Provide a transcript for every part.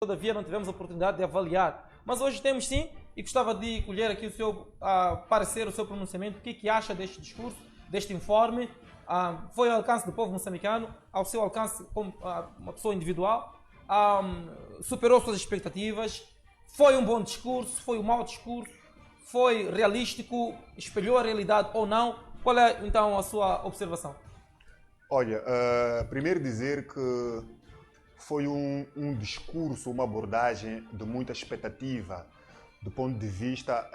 todavia não tivemos a oportunidade de avaliar. Mas hoje temos sim, e gostava de colher aqui o seu parecer, o seu pronunciamento, o que acha deste discurso, deste informe. Foi ao alcance do povo moçambicano, ao seu alcance como uma pessoa individual, superou suas expectativas, foi um bom discurso, foi um mau discurso, foi realístico, espelhou a realidade ou não? Qual é então a sua observação? Olha, primeiro dizer que foi um discurso, uma abordagem de muita expectativa do ponto de vista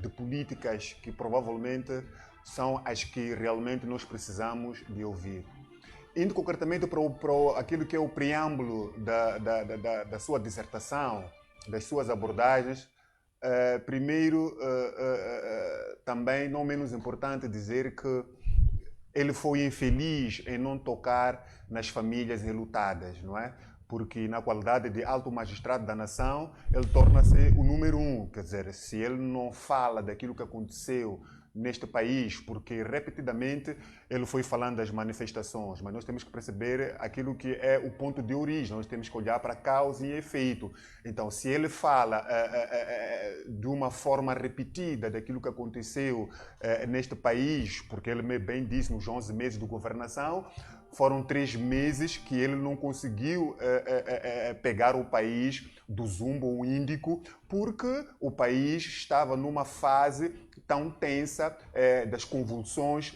de políticas que provavelmente são as que realmente nós precisamos de ouvir. Indo concretamente para aquilo que é o preâmbulo da sua dissertação, das suas abordagens, primeiro, também não menos importante dizer que ele foi infeliz em não tocar nas famílias enlutadas, não é? Porque na qualidade de alto magistrado da nação, ele torna-se o número um. Quer dizer, se ele não fala daquilo que aconteceu neste país, porque repetidamente ele foi falando das manifestações, mas nós temos que perceber aquilo que é o ponto de origem, nós temos que olhar para causa e efeito. Então, se ele fala de uma forma repetida daquilo que aconteceu neste país, porque ele bem disse nos 11 meses de governação, foram 3 meses que ele não conseguiu pegar o país do zumbo índico, porque o país estava numa fase tão tensa das convulsões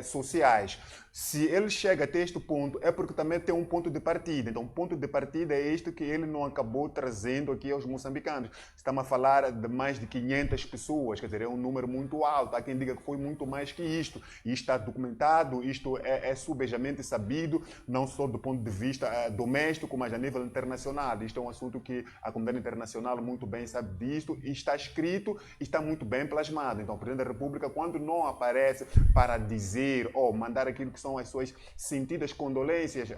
sociais. Se ele chega até este ponto, é porque também tem um ponto de partida. Então, o ponto de partida é este que ele não acabou trazendo aqui aos moçambicanos. Estamos a falar de mais de 500 pessoas, quer dizer, é um número muito alto. Há quem diga que foi muito mais que isto. E isto está documentado, isto é subejamente sabido, não só do ponto de vista doméstico, mas a nível internacional. Isto é um assunto que a comunidade internacional muito bem sabe disto, e está escrito e está muito bem plasmado. Então, o Presidente da República, quando não aparece para dizer ou mandar aquilo que são as suas sentidas condolências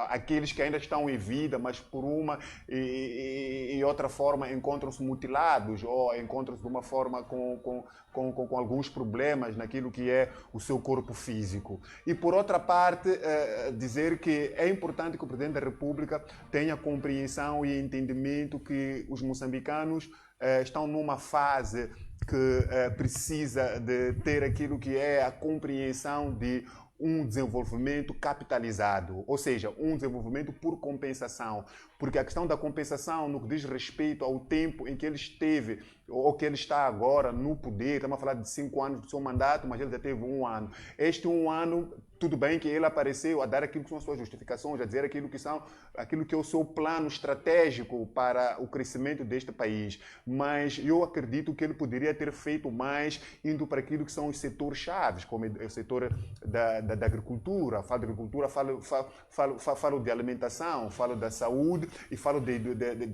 àqueles que ainda estão em vida, mas por uma e outra forma encontram-se mutilados ou encontram-se de uma forma com alguns problemas naquilo que é o seu corpo físico. E por outra parte, dizer que é importante que o Presidente da República tenha compreensão e entendimento que os moçambicanos estão numa fase que precisa de ter aquilo que é a compreensão de um desenvolvimento capitalizado, ou seja, um desenvolvimento por compensação, porque a questão da compensação no que diz respeito ao tempo em que ele esteve ou que ele está agora no poder, estamos a falar de 5 anos do seu mandato, mas ele já teve 1 ano. Este 1 ano, tudo bem que ele apareceu a dar aquilo que são as suas justificações, a dizer aquilo que é o seu plano estratégico para o crescimento deste país, mas eu acredito que ele poderia ter feito mais indo para aquilo que são os setores chaves, como o setor da agricultura. Falo de agricultura, falo de alimentação, falo da saúde e falo de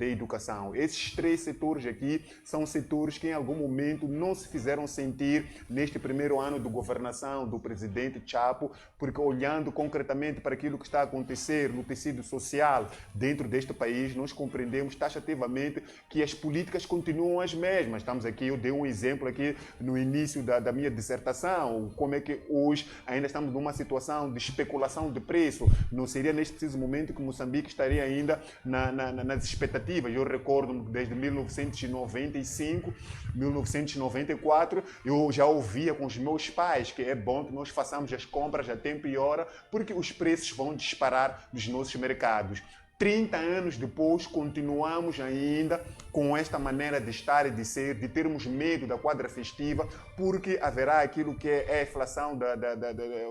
educação. Esses 3 setores aqui são setores que em algum momento não se fizeram sentir neste primeiro ano de governação do presidente Chapo, porque olhando concretamente para aquilo que está a acontecer no tecido social dentro deste país, nós compreendemos taxativamente que as políticas continuam as mesmas. Estamos aqui, eu dei um exemplo aqui no início da minha dissertação, como é que hoje ainda estamos numa situação de especulação de preço. Não seria neste preciso momento que Moçambique estaria ainda nas expectativas. Eu recordo desde 1995, 1994, eu já ouvia com os meus pais que é bom que nós façamos as compras a tempo e hora, porque os preços vão disparar nos nossos mercados. 30 anos depois, continuamos ainda com esta maneira de estar e de ser, de termos medo da quadra festiva, porque haverá aquilo que é a inflação,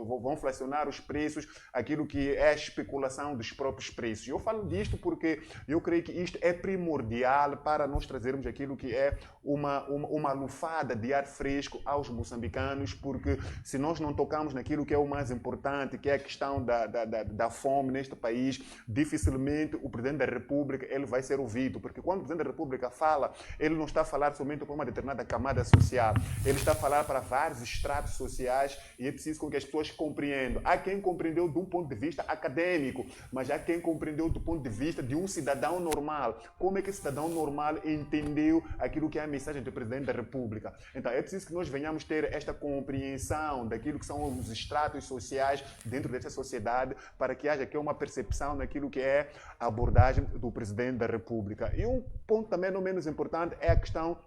vão inflacionar os preços, aquilo que é a especulação dos próprios preços. Eu falo disto porque eu creio que isto é primordial para nós trazermos aquilo que é uma lufada de ar fresco aos moçambicanos, porque se nós não tocamos naquilo que é o mais importante, que é a questão da fome neste país, dificilmente o Presidente da República ele vai ser ouvido, porque quando o Presidente da República fala, ele não está a falar somente para uma determinada camada social, ele está a falar para vários estratos sociais e é preciso que as pessoas compreendam. Há quem compreendeu de um ponto de vista acadêmico, mas há quem compreendeu do ponto de vista de um cidadão normal. Como é que esse cidadão normal entendeu aquilo que é a mensagem do Presidente da República? Então é preciso que nós venhamos ter esta compreensão daquilo que são os estratos sociais dentro dessa sociedade, para que haja aqui uma percepção daquilo que é a abordagem do Presidente da República. E um ponto também não menos importante é a questão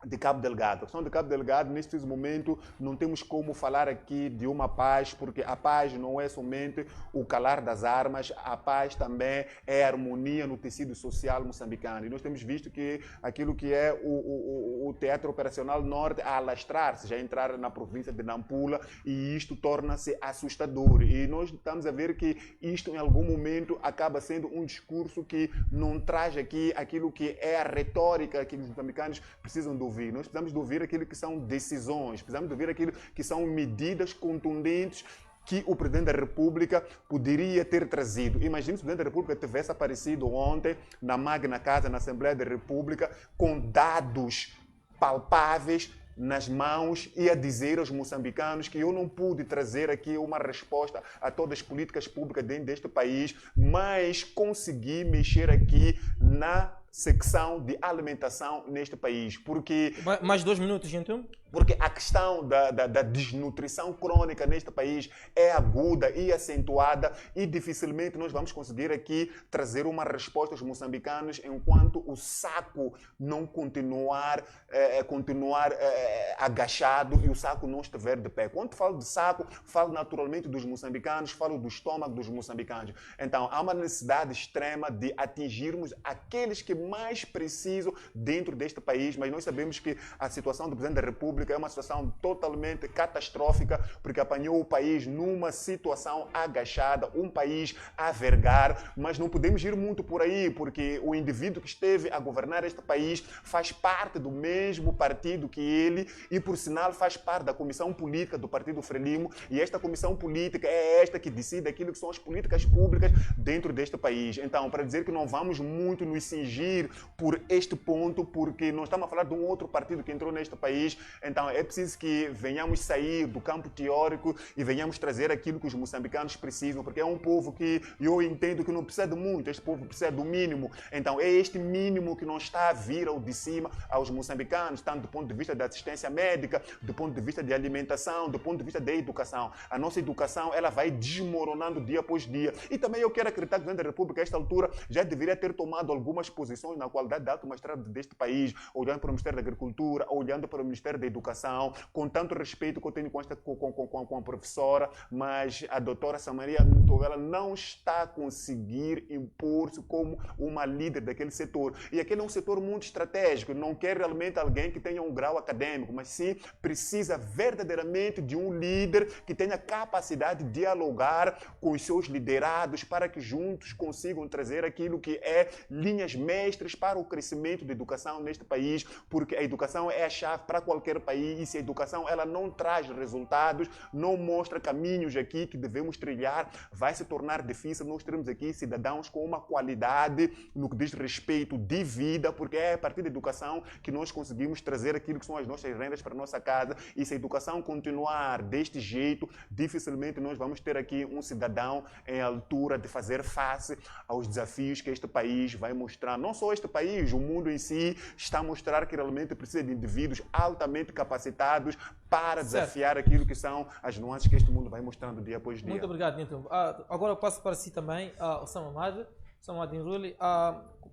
de Cabo Delgado. A questão de Cabo Delgado, neste momento, não temos como falar aqui de uma paz, porque a paz não é somente o calar das armas, a paz também é a harmonia no tecido social moçambicano. E nós temos visto que aquilo que é o Teatro Operacional Norte a alastrar-se, já entrar na província de Nampula, e isto torna-se assustador. E nós estamos a ver que isto, em algum momento, acaba sendo um discurso que não traz aqui aquilo que é a retórica que os moçambicanos precisam de ouvir. Nós precisamos de ouvir aquilo que são decisões, precisamos de ouvir aquilo que são medidas contundentes que o Presidente da República poderia ter trazido. Imagine se o Presidente da República tivesse aparecido ontem na Magna Casa, na Assembleia da República, com dados palpáveis nas mãos e a dizer aos moçambicanos que eu não pude trazer aqui uma resposta a todas as políticas públicas dentro deste país, mas consegui mexer aqui na secção de alimentação neste país. Porque mais 2 minutos, então? Porque a questão da desnutrição crônica neste país é aguda e acentuada, e dificilmente nós vamos conseguir aqui trazer uma resposta aos moçambicanos enquanto o saco não continuar agachado e o saco não estiver de pé. Quando falo de saco, falo naturalmente dos moçambicanos, falo do estômago dos moçambicanos. Então, há uma necessidade extrema de atingirmos aqueles que mais precisam dentro deste país, mas nós sabemos que a situação do Presidente da República é uma situação totalmente catastrófica, porque apanhou o país numa situação agachada, um país a vergar, mas não podemos ir muito por aí, porque o indivíduo que esteve a governar este país faz parte do mesmo partido que ele e, por sinal, faz parte da comissão política do Partido Frelimo, e esta comissão política é esta que decide aquilo que são as políticas públicas dentro deste país. Então, para dizer que não vamos muito nos cingir por este ponto, porque nós estamos a falar de um outro partido que entrou neste país. Então, é preciso que venhamos sair do campo teórico e venhamos trazer aquilo que os moçambicanos precisam, porque é um povo que eu entendo que não precisa de muito, este povo precisa do mínimo. Então, é este mínimo que não está a vir ao de cima aos moçambicanos, tanto do ponto de vista da assistência médica, do ponto de vista de alimentação, do ponto de vista da educação. A nossa educação, ela vai desmoronando dia após dia. E também eu quero acreditar que o Presidente da República, a esta altura, já deveria ter tomado algumas posições na qualidade de alto magistrado deste país, olhando para o Ministério da Agricultura, olhando para o Ministério da Educação, com tanto respeito que eu tenho com a professora, mas a doutora Samaria ela não está a conseguir impor-se como uma líder daquele setor. E aquele é um setor muito estratégico, não quer realmente alguém que tenha um grau acadêmico, mas sim precisa verdadeiramente de um líder que tenha capacidade de dialogar com os seus liderados para que juntos consigam trazer aquilo que é linhas mestras para o crescimento da educação neste país, porque a educação é a chave para qualquer país, e se a educação ela não traz resultados, não mostra caminhos aqui que devemos trilhar, vai se tornar difícil nós termos aqui cidadãos com uma qualidade no que diz respeito de vida, porque é a partir da educação que nós conseguimos trazer aquilo que são as nossas rendas para a nossa casa, e se a educação continuar deste jeito, dificilmente nós vamos ter aqui um cidadão em altura de fazer face aos desafios que este país vai mostrar. Não só este país, o mundo em si está a mostrar que realmente precisa de indivíduos altamente capacitados para desafiar aquilo que são as nuances que este mundo vai mostrando dia após dia. Muito obrigado, Nilton. Agora eu passo para si também, o Samamad Inruli.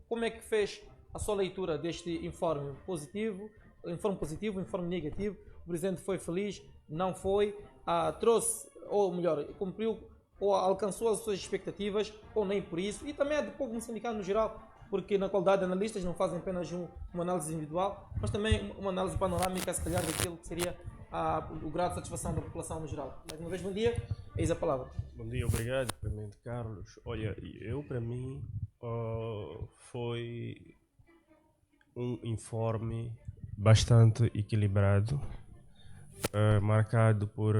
Como é que fez a sua leitura deste informe positivo, informe negativo? O Presidente foi feliz, não foi, trouxe, ou melhor, cumpriu ou alcançou as suas expectativas, ou nem por isso, e também é do povo moçambicano no geral, porque na qualidade de analistas não fazem apenas uma análise individual, mas também uma análise panorâmica, se calhar, daquilo que seria o grau de satisfação da população no geral. Mais uma vez, bom dia, eis a palavra. Bom dia, obrigado, Clemente Carlos. Olha, para mim, foi um informe bastante equilibrado, marcado por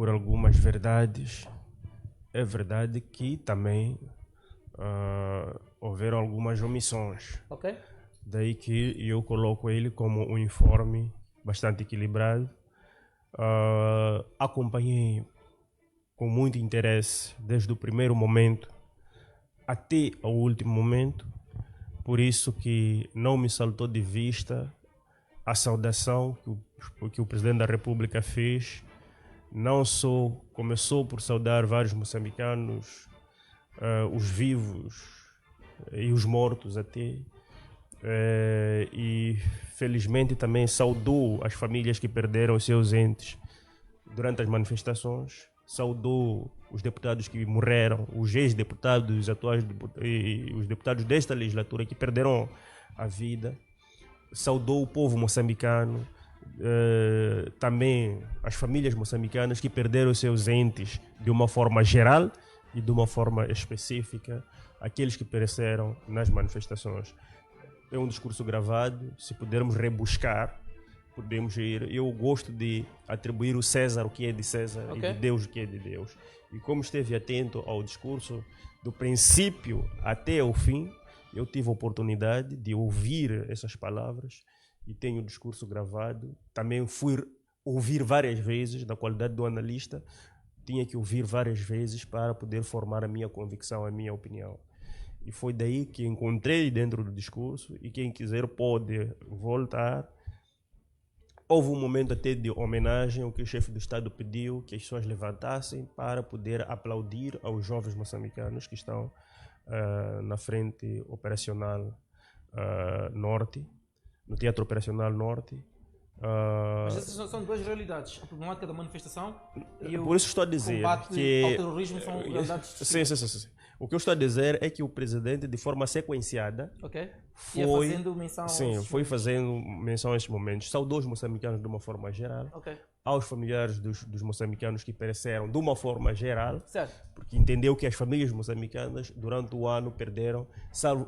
algumas verdades. É verdade que também houveram algumas omissões. Ok. Daí que eu coloco ele como um informe bastante equilibrado. Acompanhei com muito interesse desde o primeiro momento até o último momento. Por isso que não me saltou de vista a saudação que o Presidente da República fez não só começou por saudar vários moçambicanos, os vivos e os mortos até, e felizmente também saudou as famílias que perderam os seus entes durante as manifestações, saudou os deputados que morreram, os ex-deputados, os atuais e os deputados desta legislatura que perderam a vida, saudou o povo moçambicano, também as famílias moçambicanas que perderam os seus entes de uma forma geral e de uma forma específica, aqueles que pereceram nas manifestações. É um discurso gravado, se pudermos rebuscar, podemos ir. Eu gosto de atribuir o César o que é de César e de Deus o que é de Deus. E como esteve atento ao discurso, do princípio até o fim, eu tive a oportunidade de ouvir essas palavras e tenho o discurso gravado. Também fui ouvir várias vezes, na qualidade do analista, tinha que ouvir várias vezes para poder formar a minha convicção, a minha opinião. E foi daí que encontrei dentro do discurso, e quem quiser pode voltar. Houve um momento até de homenagem, o que o chefe do Estado pediu que as pessoas levantassem para poder aplaudir aos jovens moçambicanos que estão na frente operacional norte, no Teatro Operacional Norte. Mas essas são duas realidades. A problemática da manifestação e por isso estou a dizer combate que ao terrorismo são realidades distintas. sim. O que eu estou a dizer é que o presidente, de forma sequenciada, foi fazendo menção a esses momentos. Saudou os moçambicanos de uma forma geral, aos familiares dos moçambicanos que pereceram de uma forma geral, porque entendeu que as famílias moçambicanas durante o ano perderam,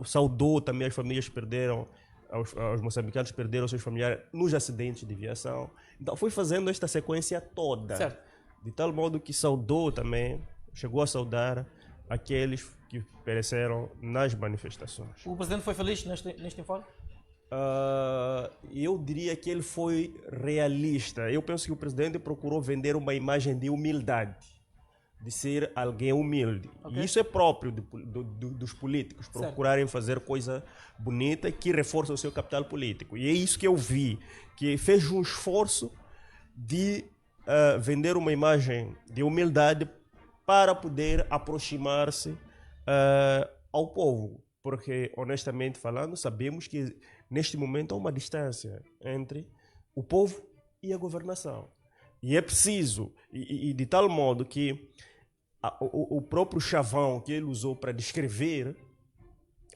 saudou também as famílias que perderam, aos moçambicanos que perderam seus familiares nos acidentes de aviação. Então foi fazendo esta sequência toda, de tal modo que saudou também, chegou a saudar aqueles que pereceram nas manifestações. O presidente foi feliz neste informe? Eu diria que ele foi realista. Eu penso que o presidente procurou vender uma imagem de humildade, de ser alguém humilde. E isso é próprio dos políticos, procurarem fazer coisa bonita que reforça o seu capital político. E é isso que eu vi, que fez um esforço de vender uma imagem de humildade para poder aproximar-se ao povo. Porque, honestamente falando, sabemos que neste momento há uma distância entre o povo e a governação. E é preciso, e de tal modo que o próprio chavão que ele usou para descrever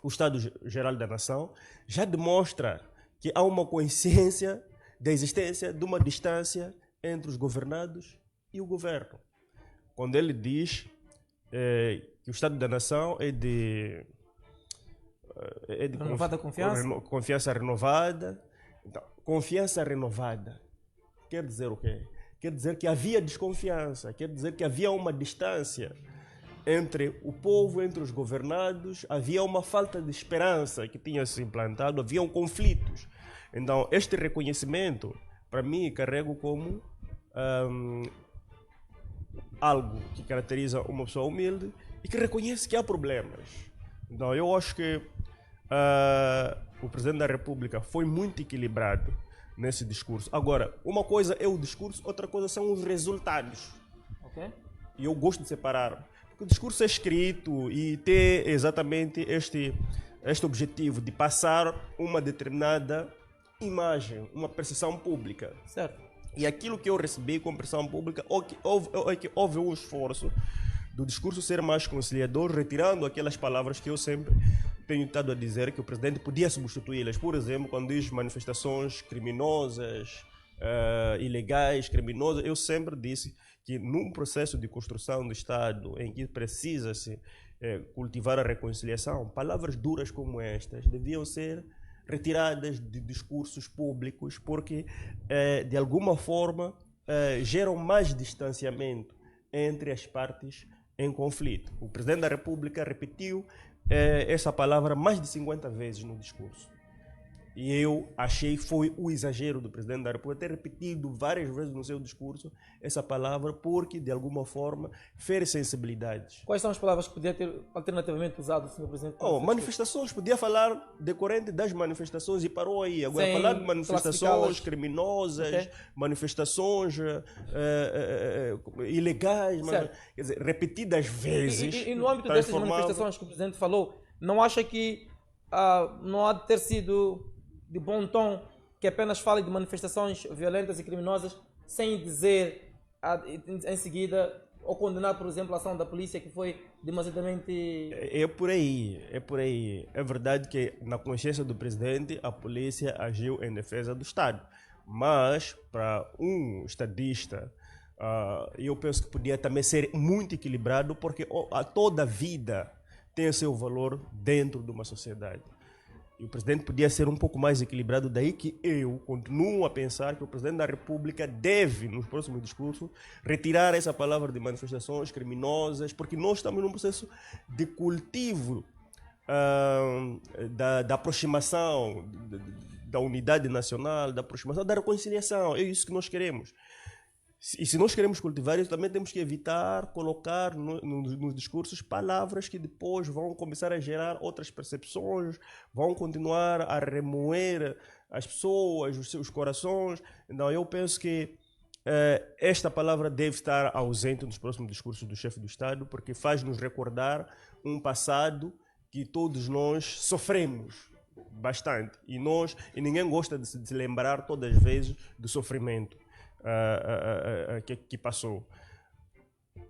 o Estado-Geral da Nação já demonstra que há uma consciência da existência de uma distância entre os governados e o governo. Quando ele diz que o Estado da Nação é de renovada confiança? Confiança renovada. Então, confiança renovada quer dizer o quê? Quer dizer que havia desconfiança, quer dizer que havia uma distância entre o povo, entre os governados, havia uma falta de esperança que tinha se implantado, haviam conflitos. Então, este reconhecimento, para mim, carrego como algo que caracteriza uma pessoa humilde e que reconhece que há problemas. Então, eu acho que o Presidente da República foi muito equilibrado nesse discurso. Agora, uma coisa é o discurso, outra coisa são os resultados. E eu gosto de separar. Porque o discurso é escrito e tem exatamente este objetivo de passar uma determinada imagem, uma percepção pública. E aquilo que eu recebi como percepção pública é que houve um esforço do discurso ser mais conciliador, retirando aquelas palavras que eu sempre tenho estado a dizer que o presidente podia substituí-las. Por exemplo, quando diz manifestações criminosas, ilegais, criminosas, eu sempre disse que num processo de construção do Estado em que precisa-se cultivar a reconciliação, palavras duras como estas deviam ser retiradas de discursos públicos porque, de alguma forma, geram mais distanciamento entre as partes em conflito. O Presidente da República repetiu essa palavra mais de 50 vezes no discurso. E eu achei que foi o exagero do Presidente da República ter repetido várias vezes no seu discurso essa palavra porque, de alguma forma, fere sensibilidades. Quais são as palavras que podia ter alternativamente usado o Sr. Presidente? Manifestações, podia falar decorrente das manifestações e parou aí. Agora, Sem falar de manifestações classificá-las. criminosas, Ok. manifestações ilegais, Certo. quer dizer, repetidas vezes. E no âmbito dessas transformava- manifestações que o Presidente falou, não acha que não há de ter sido de bom tom que apenas fale de manifestações violentas e criminosas sem dizer em seguida ou condenar, por exemplo, a ação da polícia que foi demasiadamente... É por aí, é por aí. É verdade que na consciência do presidente a polícia agiu em defesa do Estado, mas para um estadista eu penso que podia também ser muito equilibrado porque toda vida tem o seu valor dentro de uma sociedade. E o presidente podia ser um pouco mais equilibrado, daí que eu continuo a pensar que o presidente da República deve, nos próximos discursos, retirar essa palavra de manifestações criminosas, porque nós estamos num processo de cultivo da aproximação, da unidade nacional, da aproximação, da reconciliação. É isso que nós queremos. E se nós queremos cultivar isso, também temos que evitar colocar nos discursos palavras que depois vão começar a gerar outras percepções, vão continuar a remoer as pessoas, os seus corações. Então, eu penso que esta palavra deve estar ausente nos próximos discursos do chefe do Estado, porque faz-nos recordar um passado que todos nós sofremos bastante. E ninguém gosta de se lembrar todas as vezes do sofrimento que passou.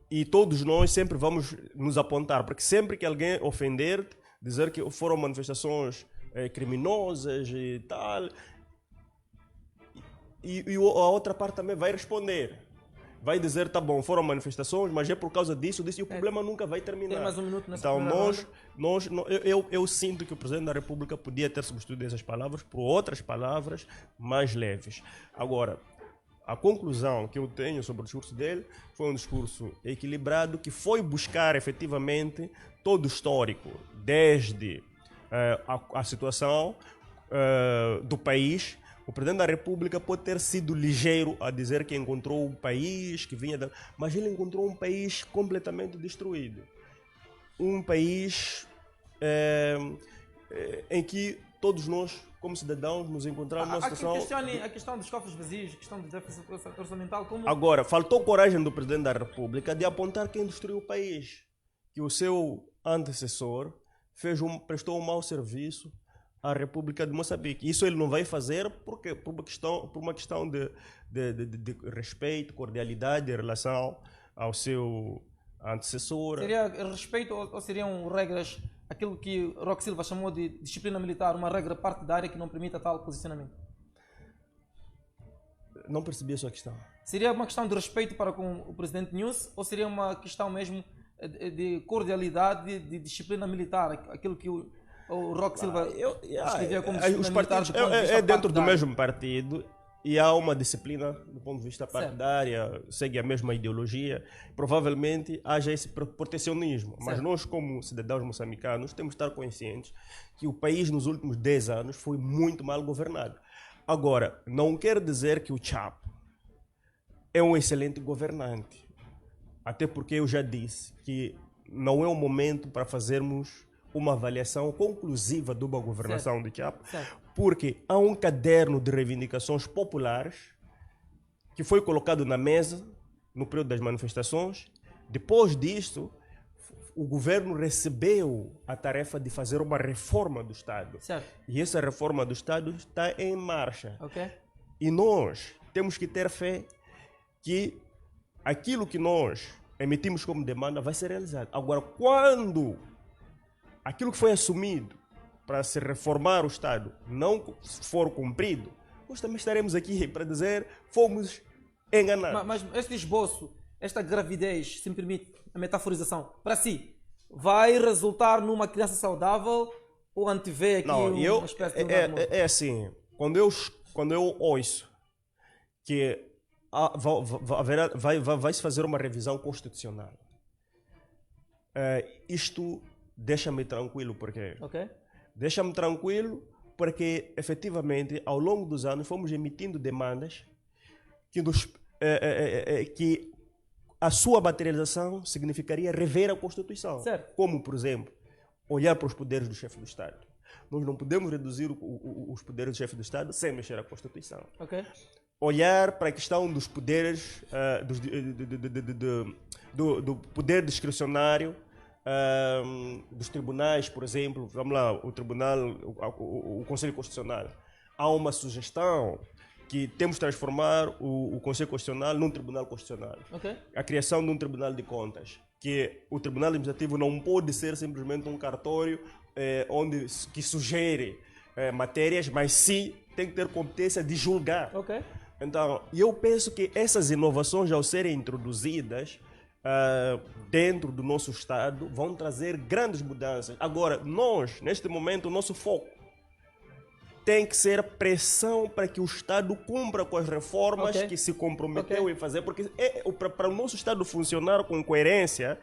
E todos nós sempre vamos nos apontar, porque sempre que alguém ofender, dizer que foram manifestações criminosas e tal, e a outra parte também vai responder. Vai dizer, tá bom, foram manifestações, mas é por causa disso, e o problema nunca vai terminar. Tem mais um minuto nessa então, primeira eu sinto que o Presidente da República podia ter substituído essas palavras por outras palavras mais leves. Agora, a conclusão que eu tenho sobre o discurso dele foi um discurso equilibrado que foi buscar efetivamente todo o histórico, desde a situação do país. O Presidente da República pode ter sido ligeiro a dizer que encontrou um país que vinha mas ele encontrou um país completamente destruído. Um país em que todos nós, como cidadãos, nos encontramos numa situação... A questão dos cofres vazios, a questão do déficit orçamental, como... Agora, faltou coragem do Presidente da República de apontar quem destruiu o país. Que o seu antecessor prestou um mau serviço à República de Moçambique. Isso ele não vai fazer porque, por uma questão de respeito, cordialidade em relação ao seu antecessor. Seria respeito ou seriam regras, aquilo que Roque Silva chamou de disciplina militar, uma regra partidária que não permita tal posicionamento? Não percebi a sua questão. Seria uma questão de respeito para com o presidente Nunes ou seria uma questão mesmo de cordialidade, de disciplina militar, aquilo que o Roque Silva escrevia como disciplina os militar partidos do ponto de vista dentro do partidário? mesmo partido e há uma disciplina do ponto de vista partidária, segue a mesma ideologia, provavelmente haja esse protecionismo. Mas certo. Nós, como cidadãos moçambicanos, temos que estar conscientes que o país nos últimos 10 anos foi muito mal governado. Agora, não quer dizer que o Chapo é um excelente governante. Até porque eu já disse que não é o momento para fazermos uma avaliação conclusiva de uma governação do Chapo, porque há um caderno de reivindicações populares que foi colocado na mesa no período das manifestações. Depois disto, o governo recebeu a tarefa de fazer uma reforma do Estado. Certo. E essa reforma do Estado está em marcha. Okay. E nós temos que ter fé que aquilo que nós emitimos como demanda vai ser realizado. Agora, quando aquilo que foi assumido para se reformar o Estado não for cumprido, nós também estaremos aqui para dizer fomos enganados. Mas este esboço, esta gravidez, se me permite a metaforização, para si, vai resultar numa criança saudável ou antevê aqui uma espécie de... É assim, quando eu ouço que vai se fazer uma revisão constitucional, isto deixa-me tranquilo, porque deixa-me tranquilo porque efetivamente ao longo dos anos fomos emitindo demandas que a sua materialização significaria rever a Constituição. Certo. Como, por exemplo, olhar para os poderes do chefe do Estado. Nós não podemos reduzir os poderes do chefe do Estado sem mexer a Constituição. Ok. Olhar para a questão dos poderes, do poder discricionário dos tribunais, por exemplo. Vamos lá, o Conselho Constitucional. Há uma sugestão que temos de transformar o Conselho Constitucional num Tribunal Constitucional. Ok. A criação de um Tribunal de Contas, que o Tribunal Administrativo não pode ser simplesmente um cartório que sugere matérias, mas sim tem que ter competência de julgar. Ok. Então, eu penso que essas inovações, ao serem introduzidas dentro do nosso Estado, vão trazer grandes mudanças. Agora, nós, neste momento, o nosso foco tem que ser pressão para que o Estado cumpra com as reformas Ok. que se comprometeu Ok. em fazer, porque para o nosso Estado funcionar com coerência,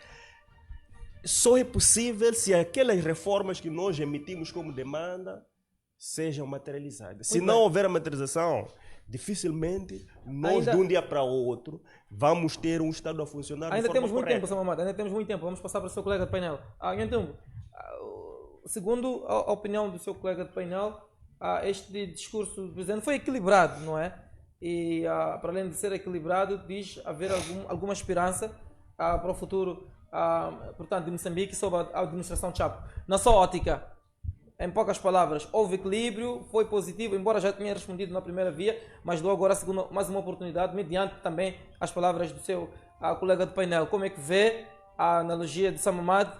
só é possível se aquelas reformas que nós emitimos como demanda sejam materializadas. Se Muito não bem. houver a materialização, dificilmente nós, Ainda- de um dia para o outro, vamos ter um Estado a funcionar Ainda de forma temos muito correta. tempo, Samamata, ainda temos muito tempo. Vamos passar para o seu colega de painel. Então, segundo a opinião do seu colega de painel, este discurso do presidente foi equilibrado, não é? E, para além de ser equilibrado, diz haver alguma esperança para o futuro, portanto, de Moçambique sob a administração Chapo. Na sua ótica, em poucas palavras, houve equilíbrio, foi positivo, embora já tenha respondido na primeira via, mas dou agora mais uma oportunidade, mediante também as palavras do seu colega de painel. Como é que vê a analogia de Samamad?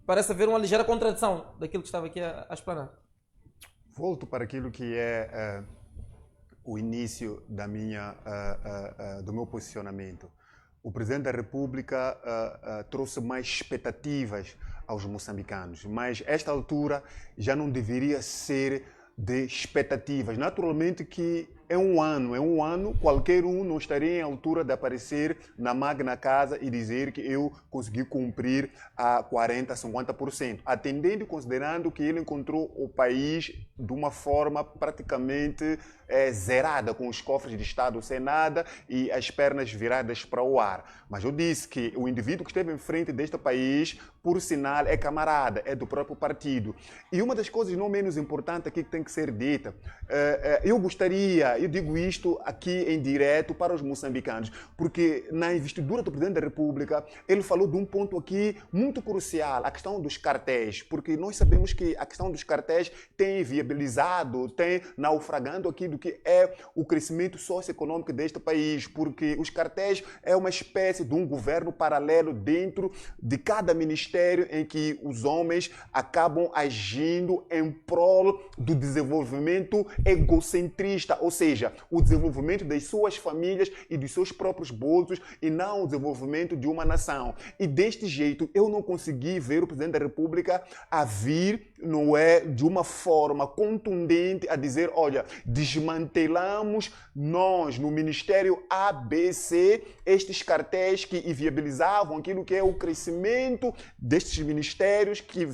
Parece haver uma ligeira contradição daquilo que estava aqui a explanar. Volto para aquilo que é o início do meu posicionamento. O Presidente da República trouxe mais expectativas aos moçambicanos, mas esta altura já não deveria ser de expectativas. Naturalmente que é um ano, qualquer um não estaria em altura de aparecer na Magna Casa e dizer que eu consegui cumprir a 40%, 50%. Atendendo e considerando que ele encontrou o país de uma forma praticamente zerada, com os cofres de Estado sem nada e as pernas viradas para o ar. Mas eu disse que o indivíduo que esteve em frente deste país, por sinal, é camarada, é do próprio partido. E uma das coisas não menos importantes aqui que tem que ser dita, eu digo isto aqui em direto para os moçambicanos, porque na investidura do Presidente da República, ele falou de um ponto aqui muito crucial, a questão dos cartéis, porque nós sabemos que a questão dos cartéis tem viabilizado, tem naufragando aquilo que é o crescimento socioeconômico deste país, porque os cartéis é uma espécie de um governo paralelo dentro de cada ministério em que os homens acabam agindo em prol do desenvolvimento egocentrista, ou seja, o desenvolvimento das suas famílias e dos seus próprios bolsos e não o desenvolvimento de uma nação. E deste jeito eu não consegui ver o Presidente da República a vir, não é, de uma forma contundente a dizer, olha, desmantelamos nós no Ministério ABC estes cartéis que inviabilizavam aquilo que é o crescimento destes ministérios que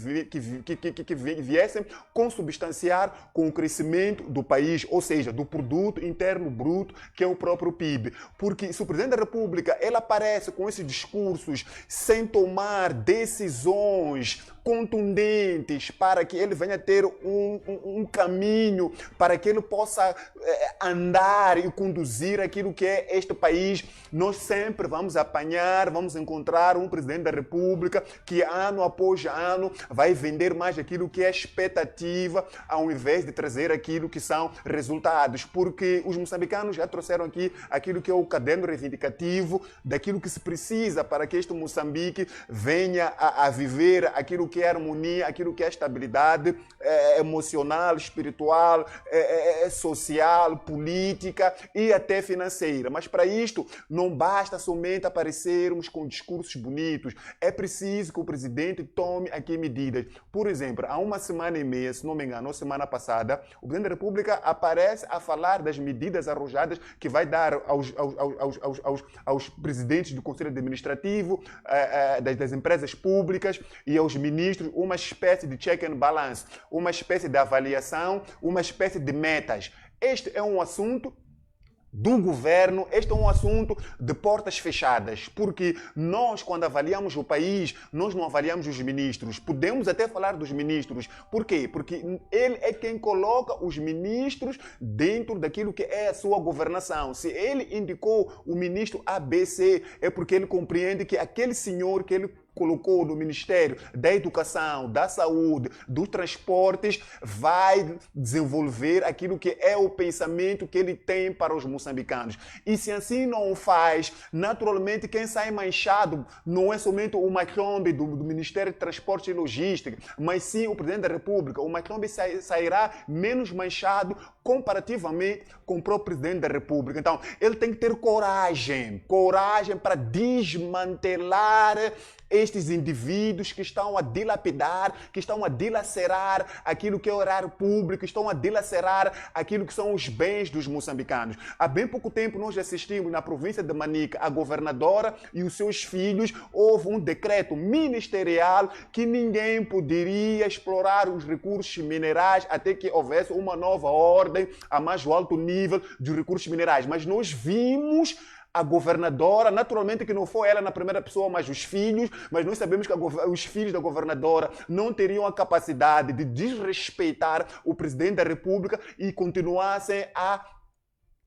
viessem consubstanciar com o crescimento do país, ou seja, do produto interno bruto, que é o próprio PIB. Porque se o Presidente da República ele aparece com esses discursos sem tomar decisões contundentes para que ele venha ter um caminho, para que ele possa andar e conduzir aquilo que é este país, nós sempre vamos apanhar, vamos encontrar um Presidente da República que ano após ano vai vender mais aquilo que é expectativa ao invés de trazer aquilo que são resultados, porque os moçambicanos já trouxeram aqui aquilo que é o caderno reivindicativo daquilo que se precisa para que este Moçambique venha a viver aquilo que é harmonia, aquilo que é estabilidade emocional, espiritual, social, política e até financeira. Mas para isto não basta somente aparecermos com discursos bonitos, é preciso que o presidente tome aqui medidas. Por exemplo, há uma semana e meia, se não me engano, semana passada, o Presidente da República aparece a falar falar das medidas arrojadas que vai dar aos presidentes do Conselho Administrativo, das empresas públicas e aos ministros uma espécie de check and balance, uma espécie de avaliação, uma espécie de metas. Este é um assunto do governo, este é um assunto de portas fechadas, porque nós, quando avaliamos o país, nós não avaliamos os ministros. Podemos até falar dos ministros. Por quê? Porque ele é quem coloca os ministros dentro daquilo que é a sua governação. Se ele indicou o ministro ABC, é porque ele compreende que aquele senhor que ele colocou no Ministério da Educação, da Saúde, dos Transportes, vai desenvolver aquilo que é o pensamento que ele tem para os moçambicanos. E se assim não o faz, naturalmente quem sai manchado não é somente o Macombe do Ministério de Transportes e Logística, mas sim o Presidente da República. O Macombe sairá menos manchado comparativamente com o próprio Presidente da República. Então, ele tem que ter coragem para desmantelar estes indivíduos que estão a dilapidar, que estão a dilacerar aquilo que é o horário público, que estão a dilacerar aquilo que são os bens dos moçambicanos. Há bem pouco tempo nós assistimos na província de Manica, a governadora e os seus filhos, houve um decreto ministerial que ninguém poderia explorar os recursos minerais até que houvesse uma nova ordem a mais alto nível dos recursos minerais. Mas nós vimos a governadora, naturalmente que não foi ela na primeira pessoa, mas os filhos, mas nós sabemos que os filhos da governadora não teriam a capacidade de desrespeitar o Presidente da República e continuassem a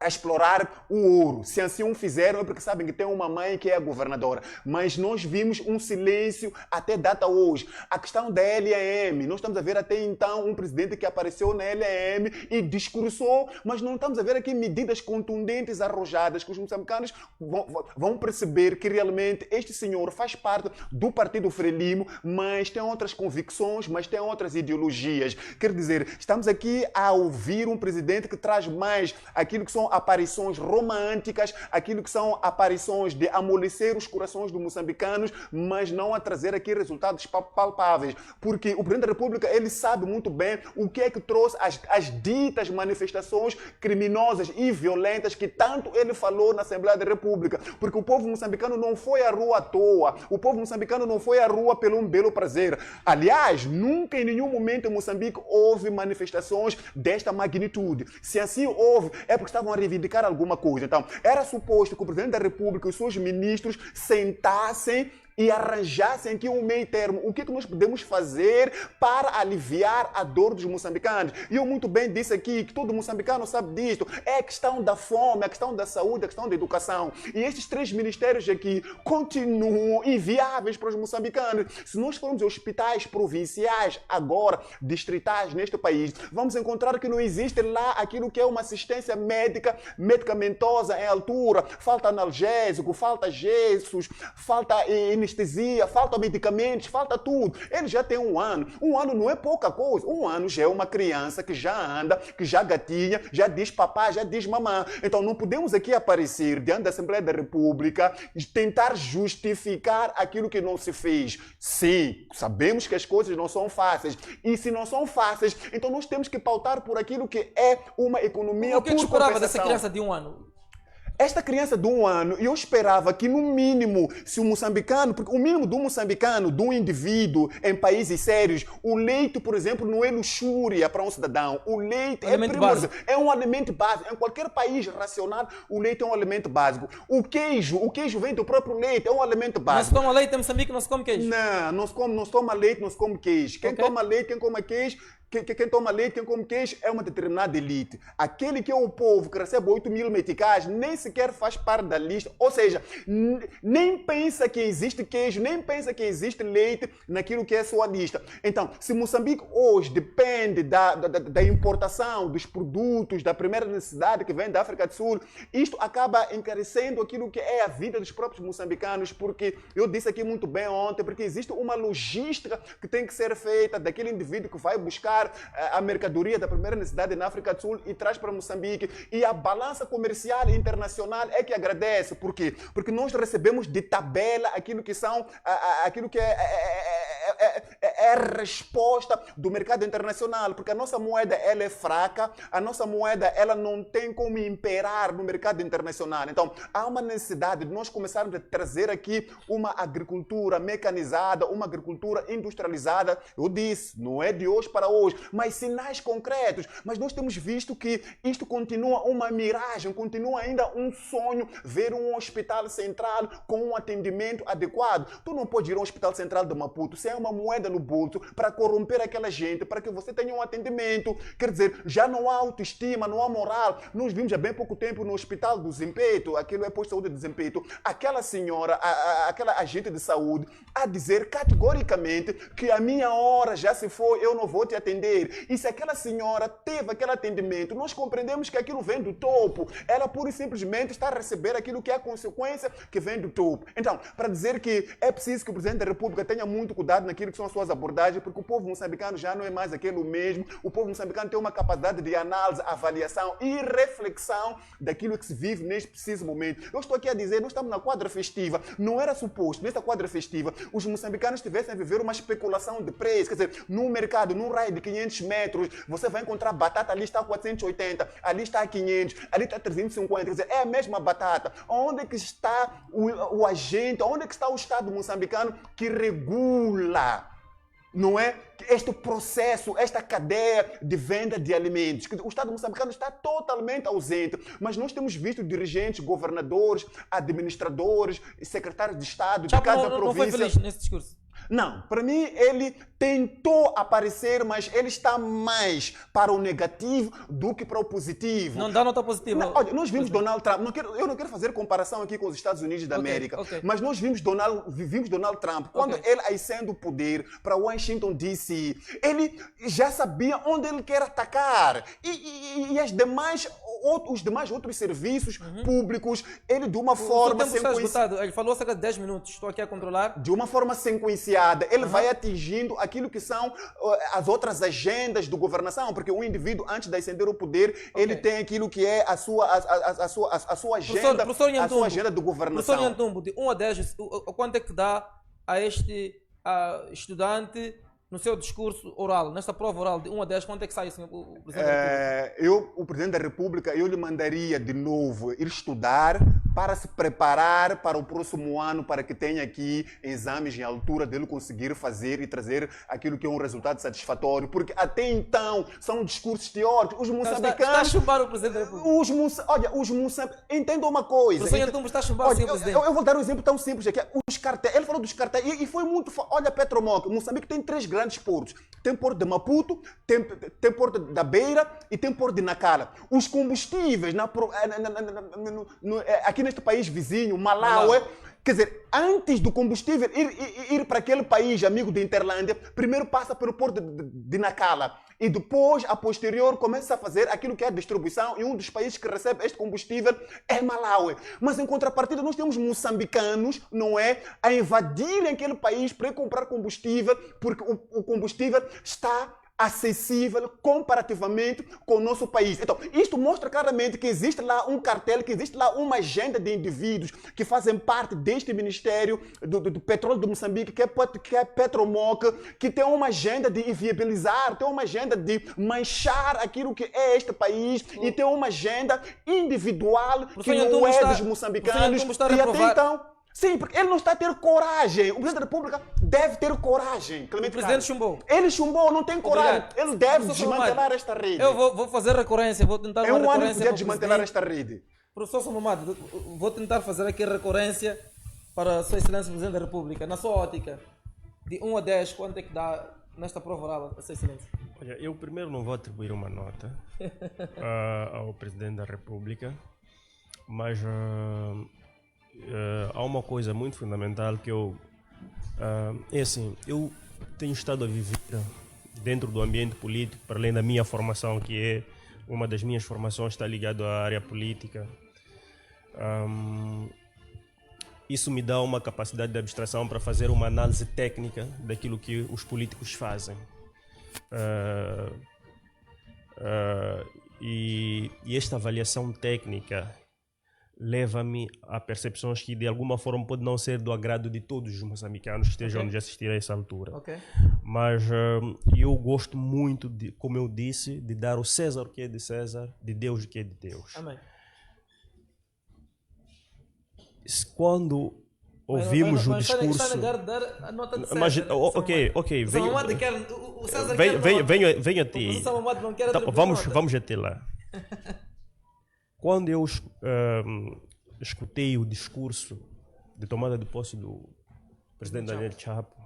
explorar o ouro. Se assim o fizeram é porque sabem que tem uma mãe que é a governadora. Mas nós vimos um silêncio até data hoje. A questão da LAM, nós estamos a ver até então um presidente que apareceu na LAM e discursou, mas não estamos a ver aqui medidas contundentes arrojadas que os moçambicanos vão perceber que realmente este senhor faz parte do Partido Frelimo, mas tem outras convicções, mas tem outras ideologias. Quer dizer, estamos aqui a ouvir um presidente que traz mais aquilo que são aparições românticas, aquilo que são aparições de amolecer os corações dos moçambicanos, mas não a trazer aqui resultados palpáveis. Porque o Presidente da República, ele sabe muito bem o que é que trouxe as ditas manifestações criminosas e violentas que tanto ele falou na Assembleia da República. Porque o povo moçambicano não foi à rua à toa, o povo moçambicano não foi à rua pelo um belo prazer. Aliás, nunca em nenhum momento em Moçambique houve manifestações desta magnitude. Se assim houve, é porque estavam a reivindicar alguma coisa. Então, era suposto que o Presidente da República e os seus ministros sentassem e arranjassem aqui um meio termo. O que nós podemos fazer para aliviar a dor dos moçambicanos? E eu muito bem disse aqui que todo moçambicano sabe disto. É a questão da fome, a questão da saúde, a questão da educação. E estes três ministérios aqui continuam inviáveis para os moçambicanos. Se nós formos aos hospitais provinciais, agora, distritais neste país, vamos encontrar que não existe lá aquilo que é uma assistência médica, medicamentosa em altura. Falta analgésico, falta gessos, falta anestesia, falta medicamentos, falta tudo. Ele já tem um ano. Um ano não é pouca coisa. Um ano já é uma criança que já anda, que já gatinha, já diz papai, já diz mamãe. Então não podemos aqui aparecer diante da Assembleia da República e tentar justificar aquilo que não se fez. Sim, sabemos que as coisas não são fáceis. E se não são fáceis, então nós temos que pautar por aquilo que é uma economia por compensação. O que esperava dessa criança de um ano? Esta criança de um ano, eu esperava que no mínimo, se o moçambicano, porque o mínimo do moçambicano, de um indivíduo em países sérios, o leite, por exemplo, não é luxúria para um cidadão. O leite é primordial, é um alimento básico. Em qualquer país racional, o leite é um alimento básico. O queijo vem do próprio leite, é um alimento básico. Não se toma leite em Moçambique, não se come queijo? Não, não se toma leite, não se come queijo. Quem toma leite, quem come queijo, quem toma leite, quem come queijo é uma determinada elite. Aquele que é o povo que recebe 8 mil meticais nem sequer faz parte da lista. Ou seja, nem pensa que existe queijo, nem pensa que existe leite naquilo que é a sua lista. Então, se Moçambique hoje depende da importação dos produtos da primeira necessidade que vem da África do Sul, isto acaba encarecendo aquilo que é a vida dos próprios moçambicanos, porque eu disse aqui muito bem ontem, porque existe uma logística que tem que ser feita daquele indivíduo que vai buscar a mercadoria da primeira necessidade na África do Sul e traz para Moçambique. E a balança comercial internacional é que agradece. Por quê? Porque nós recebemos de tabela aquilo que são, aquilo que é é a resposta do mercado internacional, porque a nossa moeda ela é fraca, a nossa moeda ela não tem como imperar no mercado internacional. Então, há uma necessidade de nós começarmos a trazer aqui uma agricultura mecanizada, uma agricultura industrializada. Eu disse, não é de hoje para hoje, mas sinais concretos. Mas nós temos visto que isto continua uma miragem, continua ainda um sonho, ver um hospital central com um atendimento adequado. Tu não pode ir ao hospital central de Maputo sem uma moeda no bolso para corromper aquela gente, para que você tenha um atendimento. Quer dizer, já não há autoestima, não há moral. Nós vimos há bem pouco tempo no hospital do Zimpeto, aquilo é posto de saúde de Zimpeto, aquela senhora, aquela agente de saúde, a dizer categoricamente que a minha hora já se foi, eu não vou te atender. E se aquela senhora teve aquele atendimento, nós compreendemos que aquilo vem do topo. Ela pura e simplesmente está a receber aquilo que é a consequência que vem do topo. Então, para dizer que é preciso que o Presidente da República tenha muito cuidado naquilo que são as suas abordagens, porque o povo moçambicano já não é mais aquele mesmo. O povo moçambicano tem uma capacidade de análise, avaliação e reflexão daquilo que se vive neste preciso momento. Eu estou aqui a dizer, nós estamos na quadra festiva. Não era suposto, nesta quadra festiva, os moçambicanos estivessem a viver uma especulação de preço. Quer dizer, num mercado, num raio de 500 metros, você vai encontrar batata, ali está a 480, ali está a 500, ali está a 350. Quer dizer, é a mesma batata. Onde é que está o agente, onde é que está o Estado moçambicano que regula, não é, este processo, esta cadeia de venda de alimentos? O Estado moçambicano está totalmente ausente, mas nós temos visto dirigentes, governadores, administradores, secretários de Estado de cada província. Não foi feliz nesse discurso? Não, para mim ele tentou aparecer, mas ele está mais para o negativo do que para o positivo. Não dá nota positiva? Não, olha, nós vimos Donald Trump, eu não quero fazer comparação aqui com os Estados Unidos da América, mas nós vimos Donald Trump, quando ele ascende o poder para Washington DC, ele já sabia onde ele quer atacar. E as demais, os demais outros serviços públicos, ele de uma forma sequenciada. Ele falou cerca de 10 minutos, estou aqui a controlar. De uma forma sequenciada, ele vai atingindo aquilo que são as outras agendas do governação, porque o indivíduo, antes de ascender o poder, ele tem aquilo que é a sua agenda, a sua agenda de governação. Professor Nhantumbo, de 1 a 10, quanto é que dá a este estudante no seu discurso oral, nesta prova oral de 1 a 10, quanto é que sai o Presidente da República? O Presidente da República, eu lhe mandaria de novo ir estudar para se preparar para o próximo ano, para que tenha aqui exames em altura dele conseguir fazer e trazer aquilo que é um resultado satisfatório, porque até então são discursos teóricos. Os moçambicanos... Está a chumbar o Presidente da República. Olha, os moçambicanos... Entenda uma coisa. O Professor Nhantumbo está a chumbar o Sr. Presidente. Eu vou dar um exemplo tão simples aqui. Os cartéis. Ele falou dos cartéis e foi muito... Olha, Petromoc, Moçambique tem 3 grandes portos. Tem porto de Maputo, tem porto da Beira e tem porto de Nacala. Os combustíveis aqui neste país vizinho, Malawi, quer dizer, antes do combustível ir para aquele país amigo de Interlândia, primeiro passa pelo porto de Nacala e depois, a posterior, começa a fazer aquilo que é a distribuição, e um dos países que recebe este combustível é Malawi. Mas em contrapartida nós temos moçambicanos, não é, a invadirem aquele país para ir comprar combustível, porque o combustível está acessível comparativamente com o nosso país. Então, isto mostra claramente que existe lá um cartel, que existe lá uma agenda de indivíduos que fazem parte deste Ministério do Petróleo de Moçambique, que é Petromoc, que tem uma agenda de inviabilizar, tem uma agenda de manchar aquilo que é este país e tem uma agenda individual que não é dos moçambicanos. E até então... Sim, porque ele não está a ter coragem. O Presidente da República deve ter coragem. O Presidente chumbou. Ele chumbou, não tem coragem. Ele deve desmantelar esta rede. Eu vou fazer recorrência, vou tentar uma recorrência. É um ano que podia desmantelar esta rede. Professor Somomado, vou tentar fazer aqui recorrência para a Sua Excelência Presidente da República. Na sua ótica, de 1 a 10, quanto é que dá nesta prova oral a Sua Excelência? Olha, eu primeiro não vou atribuir uma nota ao Presidente da República, mas... há uma coisa muito fundamental que é assim, eu tenho estado a viver dentro do ambiente político, para além da minha formação, que é uma das minhas formações, está ligado à área política. Isso me dá uma capacidade de abstração para fazer uma análise técnica daquilo que os políticos fazem. E esta avaliação técnica leva-me a percepções que de alguma forma pode não ser do agrado de todos os moçambicanos que estejam a assistir a essa altura. Mas eu gosto muito, como eu disse, de dar o César o que é de César, de Deus o que é de Deus. Amém. Quando ouvimos o discurso... Está a negar de dar a nota de César. Mas, ok, O Samamad quer... O César quer... Venho a ti. O Samamad não quer... Vamos até lá. Quando eu escutei o discurso de tomada de posse do presidente Daniel Chapo,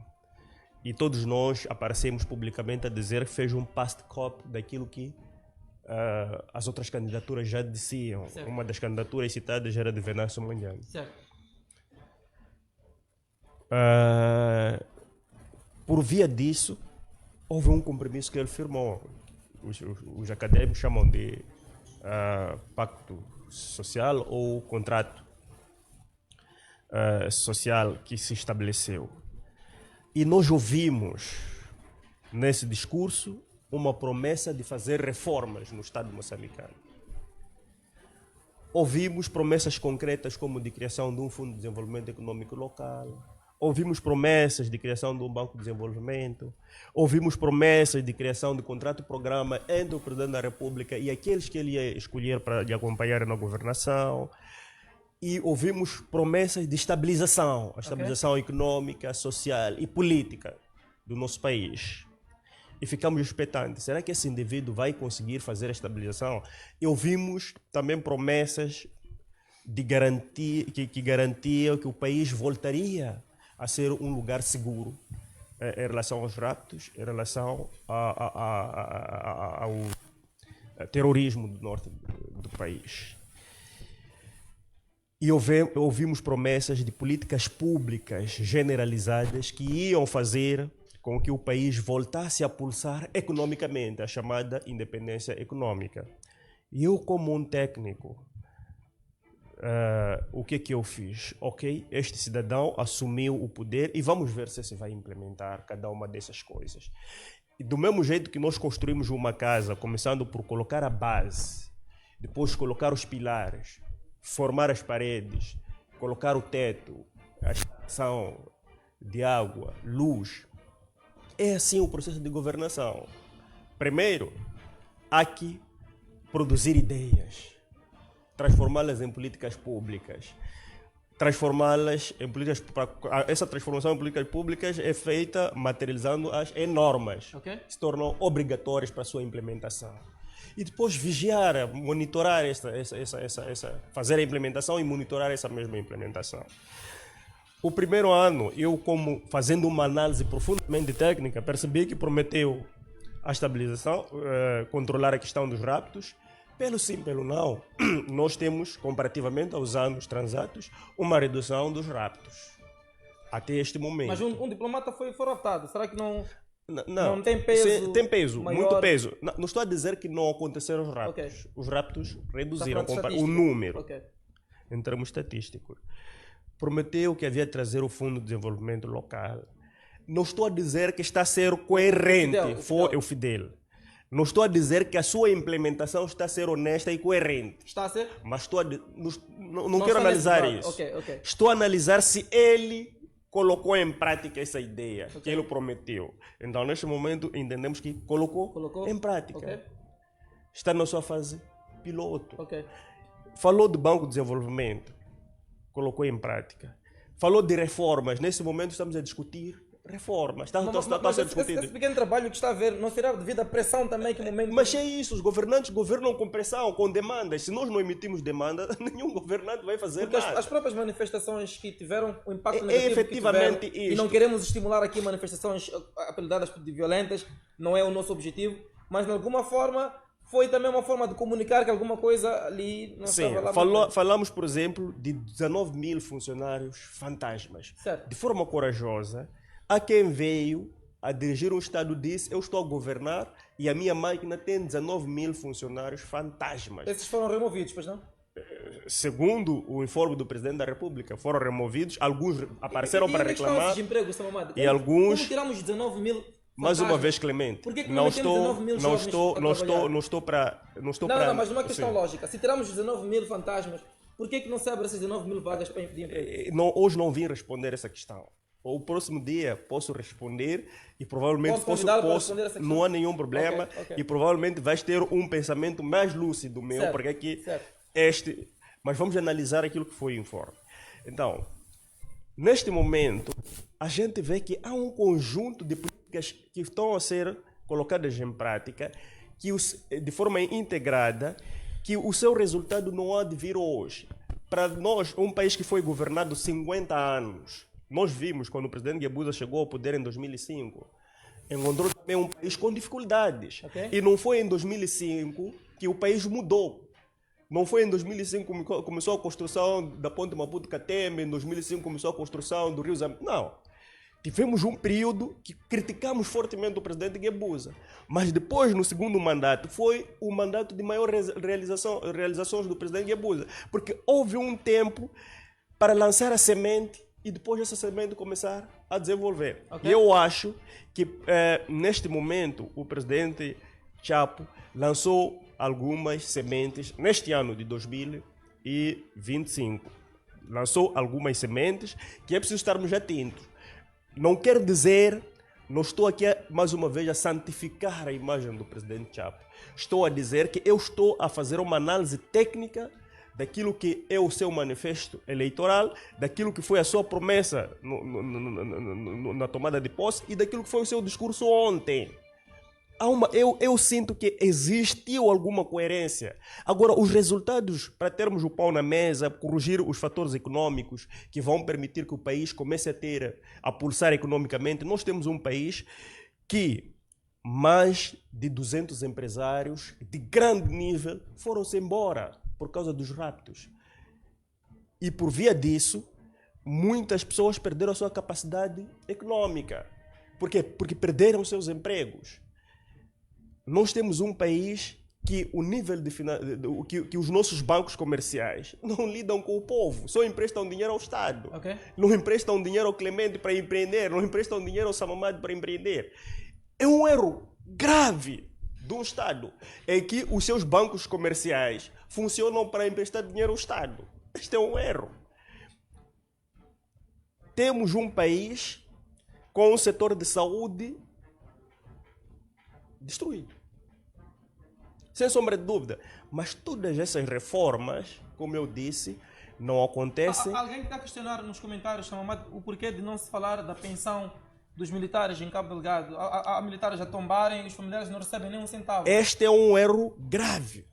e todos nós aparecemos publicamente a dizer que fez um past cop daquilo que as outras candidaturas já diziam. Certo. Uma das candidaturas citadas era de Venâncio Mondlane. Certo. Por via disso, houve um compromisso que ele firmou. Os acadêmicos chamam de pacto social ou contrato social que se estabeleceu. E nós ouvimos nesse discurso uma promessa de fazer reformas no Estado moçambicano. Ouvimos promessas concretas como de criação de um Fundo de Desenvolvimento Econômico Local. Ouvimos promessas de criação de um Banco de Desenvolvimento. Ouvimos promessas de criação de contrato-programa entre o Presidente da República e aqueles que ele ia escolher para lhe acompanhar na governação. E ouvimos promessas de estabilização, a estabilização econômica, social e política do nosso país. E ficamos expectantes. Será que esse indivíduo vai conseguir fazer a estabilização? E ouvimos também promessas de garantia, que garantiam que o país voltaria a ser um lugar seguro em relação aos raptos, em relação ao terrorismo do norte do país. E ouvimos promessas de políticas públicas generalizadas que iam fazer com que o país voltasse a pulsar economicamente, a chamada independência econômica. E eu, como um técnico, o que eu fiz? Ok, este cidadão assumiu o poder e vamos ver se vai implementar cada uma dessas coisas. E do mesmo jeito que nós construímos uma casa, começando por colocar a base, depois colocar os pilares, formar as paredes, colocar o teto, a estação de água, luz. É assim o processo de governação. Primeiro, há que produzir ideias, transformá-las em políticas públicas, transformá-las em políticas. Essa transformação em políticas públicas é feita materializando-as em normas, que se tornam obrigatórias para a sua implementação. E depois vigiar, monitorar fazer a implementação e monitorar essa mesma implementação. O primeiro ano, eu, como fazendo uma análise profundamente técnica, percebi que prometeu a estabilização, controlar a questão dos raptos. Pelo sim, pelo não, nós temos, comparativamente aos anos transatos, uma redução dos raptos. Até este momento. Mas um diplomata foi raptado. Será que não... Não tem peso? Sim, tem peso, maior... muito peso. Não estou a dizer que não aconteceram os raptos. Os raptos reduziram o número, em termos estatísticos. Prometeu que havia de trazer o Fundo de Desenvolvimento Local. Não estou a dizer que está a ser coerente, foi o Fidel. Não estou a dizer que a sua implementação está a ser honesta e coerente. Está a ser? Mas não quero analisar isso. Estou a analisar se ele colocou em prática essa ideia que ele prometeu. Então, neste momento, entendemos que colocou em prática. Está na sua fase piloto. Falou do Banco de Desenvolvimento, colocou em prática. Falou de reformas. Nesse momento, estamos a discutir reformas. Está a ser discutido. Esse pequeno trabalho que está a ver, não será devido à pressão também que no momento... Mas é isso, os governantes governam com pressão, com demandas. Se nós não emitimos demanda, nenhum governante vai fazer porque nada. As próprias manifestações que tiveram o impacto negativo efetivamente que tiveram, isto. E não queremos estimular aqui manifestações apelidadas de violentas, não é o nosso objetivo, mas de alguma forma foi também uma forma de comunicar que alguma coisa ali não estava lá. Falamos, por exemplo, de 19 mil funcionários fantasmas. Certo. De forma corajosa, há quem veio a dirigir um Estado disse, eu estou a governar e a minha máquina tem 19 mil funcionários fantasmas. Esses foram removidos, pois não? Segundo o informe do Presidente da República, foram removidos, alguns apareceram para reclamar. Empregos, e alguns... Como tiramos 19 mil fantasmas? Mais uma vez, Clemente, por que não estou para... Não, mas numa questão lógica. Se tiramos 19 mil fantasmas, Por que não se abre essas 19 mil vagas para impedir emprego? Hoje não vim responder essa questão. O próximo dia posso responder e provavelmente Posso convidá-lo para responder essa questão? não há nenhum problema Ok. e provavelmente vais ter um pensamento mais lúcido meu, Certo, porque aqui certo. mas vamos analisar aquilo que foi o informe. Então, neste momento, a gente vê que há um conjunto de políticas que estão a ser colocadas em prática que de forma integrada, que o seu resultado não há de vir hoje. Para nós, um país que foi governado 50 anos, nós vimos quando o presidente Guebuza chegou ao poder em 2005, encontrou também um país com dificuldades. Ok. E não foi em 2005 que o país mudou. Não foi em 2005 que começou a construção da ponte Maputo-Cateme, em 2005 começou a construção do Rio Zambé. Não. Tivemos um período que criticamos fortemente o presidente Guebuza. Mas depois, no segundo mandato, foi o mandato de maior realizações do presidente Guebuza. Porque houve um tempo para lançar a semente e depois essa semente começar a desenvolver. Okay. E eu acho que, neste momento, o presidente Chapo lançou algumas sementes neste ano de 2025. Lançou algumas sementes que é preciso estarmos atentos. Não quer dizer, não estou aqui mais uma vez a santificar a imagem do presidente Chapo. Estou a dizer que eu estou a fazer uma análise técnica daquilo que é o seu manifesto eleitoral, daquilo que foi a sua promessa na tomada de posse e daquilo que foi o seu discurso ontem. Eu sinto que existiu alguma coerência. Agora, os resultados, para termos o pão na mesa, corrigir os fatores econômicos que vão permitir que o país comece a pulsar economicamente, nós temos um país que mais de 200 empresários de grande nível foram-se embora por causa dos raptos. E por via disso, muitas pessoas perderam a sua capacidade econômica. Por quê? Porque perderam seus empregos. Nós temos um país que o nível que os nossos bancos comerciais não lidam com o povo, só emprestam dinheiro ao Estado. Okay. Não emprestam dinheiro ao Clemente para empreender, não emprestam dinheiro ao Samamade para empreender. É um erro grave do Estado, é que os seus bancos comerciais funcionam para emprestar dinheiro ao Estado. Este é um erro. Temos um país com um setor de saúde destruído. Sem sombra de dúvida. Mas todas essas reformas, como eu disse, não acontecem. Alguém está a questionar nos comentários o porquê de não se falar da pensão dos militares em Cabo Delgado. Há militares a tombarem e os familiares não recebem nem um centavo. Este é um erro grave.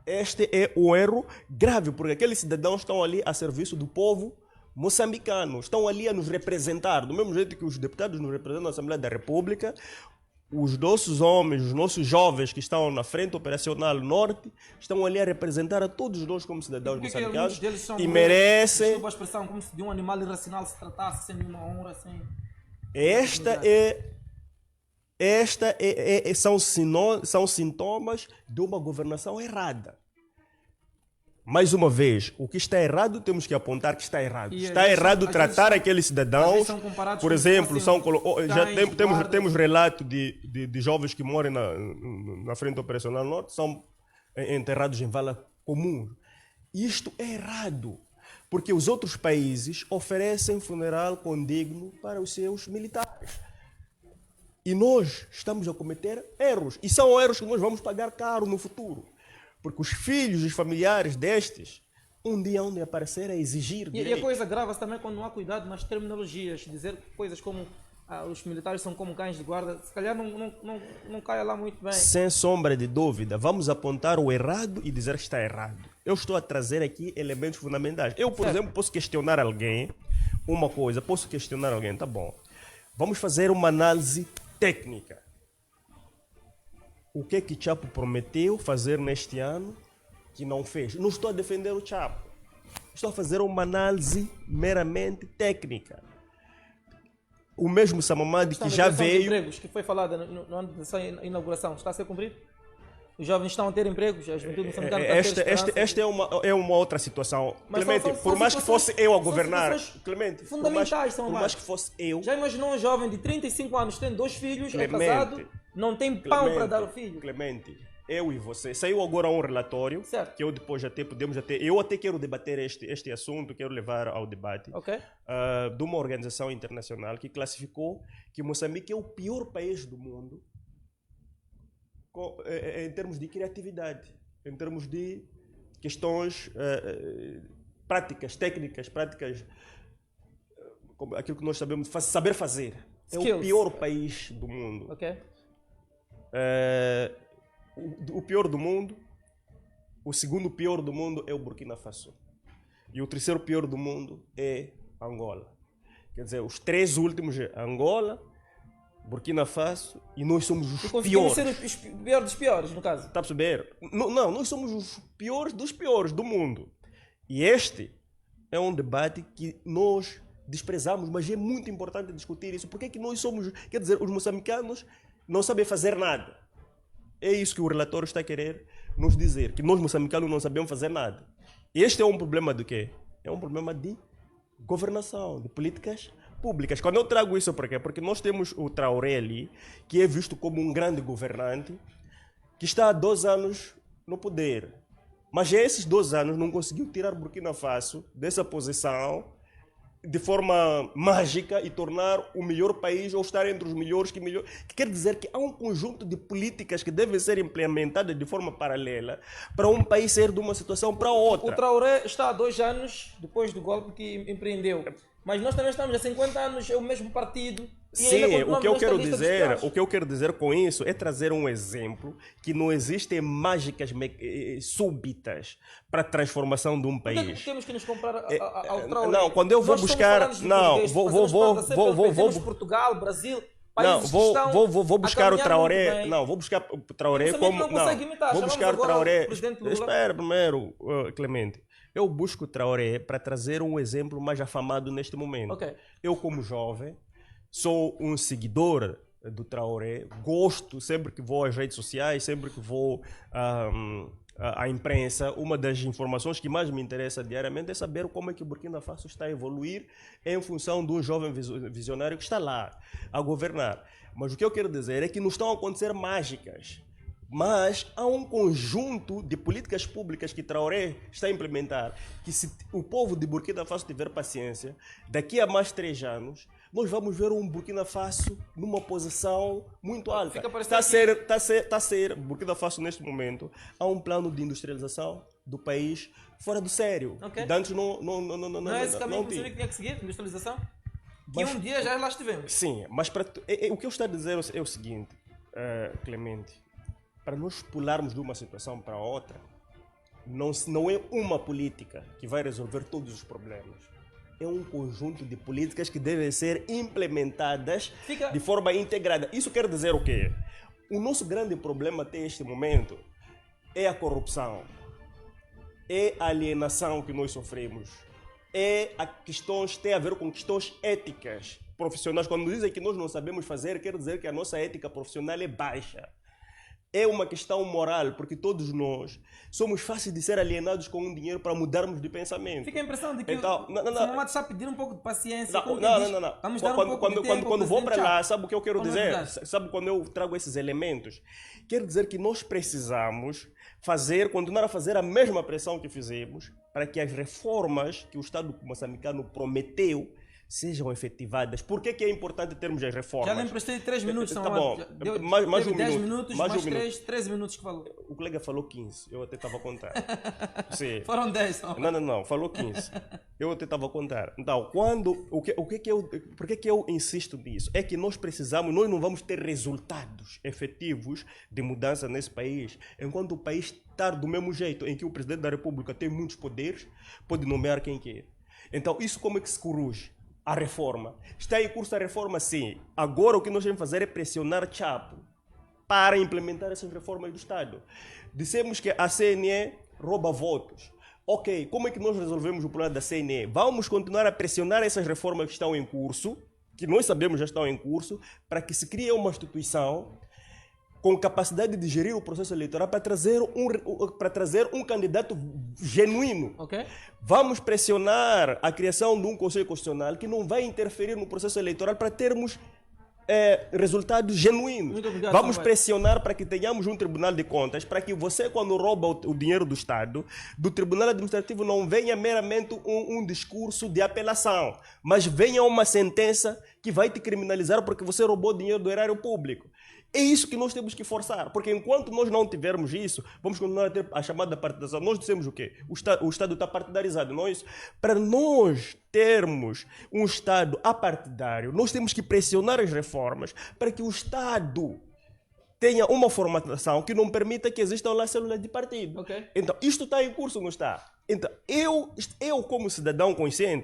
Este é um erro grave, porque aqueles cidadãos estão ali a serviço do povo moçambicano. Estão ali a nos representar. Do mesmo jeito que os deputados nos representam na Assembleia da República, os nossos homens, os nossos jovens que estão na frente operacional norte, estão ali a representar a todos nós como cidadãos moçambicanos e merecem... Desculpa a expressão, como se de um animal irracional se tratasse, sem nenhuma honra, sem... São sintomas de uma governação errada. Mais uma vez, o que está errado temos que apontar que está errado. Está errado tratar aqueles cidadãos, por exemplo, temos relato de jovens que moram na frente operacional norte, são enterrados em vala comum. Isto é errado, porque os outros países oferecem funeral condigno para os seus militares. E nós estamos a cometer erros, e são erros que nós vamos pagar caro no futuro. Porque os filhos e os familiares destes, um dia hão de aparecer a exigir direitos. E a coisa grava-se também quando não há cuidado nas terminologias. Dizer coisas como os militares são como cães de guarda, se calhar não cai lá muito bem. Sem sombra de dúvida, vamos apontar o errado e dizer que está errado. Eu estou a trazer aqui elementos fundamentais. Eu, por exemplo, posso questionar alguém, tá bom. Vamos fazer uma análise técnica. O que Chapo prometeu fazer neste ano que não fez? Não estou a defender o Chapo. Estou a fazer uma análise meramente técnica. O mesmo Samamade que já veio... De empregos que foi falada no ano dessa inauguração, está a ser cumprido? Os jovens estão a ter empregos, a juventude moçambicana está a ter esperança. Esta é uma outra situação. Mas Clemente, por mais que fosse eu a governar... Clemente, fundamentais por mais que fosse eu... Já imaginou um jovem de 35 anos tendo 2 filhos, é casado, não tem pão para dar ao filho? Clemente, eu e você. Saiu agora um relatório, Certo. que eu depois eu até quero debater este assunto, quero levar ao debate, Ok. de uma organização internacional que classificou que Moçambique é o pior país do mundo em termos de criatividade, em termos de questões práticas, técnicas, práticas, como aquilo que nós sabemos, saber fazer. É o Skills. pior país do mundo. Ok. O pior do mundo, o segundo pior do mundo é o Burkina Faso. E o terceiro pior do mundo é Angola. Quer dizer, os três últimos é Angola, Burkina Faso e nós somos os Conseguimos piores. ser os piores dos piores, no caso. Está a perceber? Não, nós somos os piores dos piores do mundo. E este é um debate que nós desprezamos, mas é muito importante discutir isso. Porque é que nós somos, quer dizer, os moçambicanos não sabem fazer nada. É isso que o relatório está a querer nos dizer, que nós moçambicanos não sabemos fazer nada. Este é um problema do quê? É um problema de governação, de políticas públicas. Quando eu trago isso, por quê? Porque nós temos o Traoré ali, que é visto como um grande governante, que está há 2 anos no poder. Mas esses 2 anos não conseguiu tirar Burkina Faso dessa posição de forma mágica e tornar o melhor país ou estar entre os melhores que quer dizer que há um conjunto de políticas que devem ser implementadas de forma paralela para um país sair de uma situação para outra. O Traoré está há 2 anos depois do golpe que empreendeu. Mas nós também estamos há 50 anos, é o mesmo partido. E Sim, ainda o que eu continuamos quero nesta lista dos dizer, piores. o que eu quero dizer com isso é trazer um exemplo que não existem mágicas súbitas para a transformação de um Por que país. temos que nos comprar ao Traoré? Não, quando eu vou Nós somos buscar, falantes de não, português, temos vou Portugal, Brasil, países que Não, estão vou buscar o a caminhar muito Traoré. bem. Não, vou buscar o Traoré Moçambique como. não consegue imitar. Vou Chamamos buscar o agora Traoré. o presidente Lula. Espera primeiro, Clemente. Eu busco o Traoré para trazer um exemplo mais afamado neste momento. Ok. Eu, como jovem, sou um seguidor do Traoré, gosto sempre que vou às redes sociais, sempre que vou à imprensa. Uma das informações que mais me interessa diariamente é saber como é que o Burkina Faso está a evoluir em função de um jovem visionário que está lá a governar. Mas o que eu quero dizer é que não estão a acontecer mágicas. Mas há um conjunto de políticas públicas que Traoré está a implementar, que se o povo de Burkina Faso tiver paciência, daqui a mais 3 anos, nós vamos ver um Burkina Faso numa posição muito alta. Está a ser, Burkina Faso neste momento, há um plano de industrialização do país fora do sério. Ok. Que antes não é esse caminho que tinha. Moçambique tinha que seguir, industrialização? Que Mas- um dia já lá estivemos. Sim, mas o que eu estou a dizer é o seguinte, Clemente, para nós pularmos de uma situação para outra, não é uma política que vai resolver todos os problemas. É um conjunto de políticas que devem ser implementadas de forma integrada. Isso quer dizer o quê? O nosso grande problema até este momento é a corrupção, é a alienação que nós sofremos, tem a ver com questões éticas profissionais. Quando dizem que nós não sabemos fazer, quer dizer que a nossa ética profissional é baixa. É uma questão moral, porque todos nós somos fáceis de ser alienados com um dinheiro para mudarmos de pensamento. Fica a impressão de que Então, o Mamad está a pedir um pouco de paciência. Não. Vamos dar um pouco de tempo Quando ao vou para presidente lá, Chá. sabe o que eu quero Vamos dizer? ajudar. Sabe quando eu trago esses elementos? Quer dizer que nós precisamos continuar a fazer a mesma pressão que fizemos para que as reformas que o Estado moçambicano prometeu sejam efetivadas. Por que é importante termos as reformas? Já lhe emprestei 3 minutos. Tá São bom. Deu, Mais teve um 10 minuto. minutos, Mais mais um minuto. 13 minutos que falou. O colega falou 15, eu até estava a contar. Sim. Foram 10. Não, falou 15. Eu até estava a contar. Então, por que eu insisto nisso? É que nós não vamos ter resultados efetivos de mudança nesse país, enquanto o país está do mesmo jeito, em que o presidente da República tem muitos poderes, pode nomear quem quer. Então, isso como é que se corrige? A reforma. Está em curso a reforma, sim. Agora o que nós vamos fazer é pressionar Chapo para implementar essas reformas do Estado. Dissemos que a CNE rouba votos. Ok, como é que nós resolvemos o problema da CNE? Vamos continuar a pressionar essas reformas que estão em curso, que nós sabemos já estão em curso, para que se crie uma instituição com capacidade de gerir o processo eleitoral para trazer um candidato genuíno. Ok? Vamos pressionar a criação de um Conselho Constitucional que não vai interferir no processo eleitoral para termos resultados genuínos. Muito obrigado, Vamos Samuel. pressionar para que tenhamos um Tribunal de Contas, para que você, quando rouba o dinheiro do Estado, do Tribunal Administrativo não venha meramente um discurso de apelação, mas venha uma sentença que vai te criminalizar porque você roubou dinheiro do erário público. É isso que nós temos que forçar, porque enquanto nós não tivermos isso, vamos continuar a ter a chamada partidarização. Nós dissemos o quê? O Estado está partidarizado, não é isso? Para nós termos um Estado apartidário, nós temos que pressionar as reformas para que o Estado tenha uma formatação que não permita que existam lá células de partido. Ok. Então, isto está em curso, não está? Então, eu como cidadão consciente,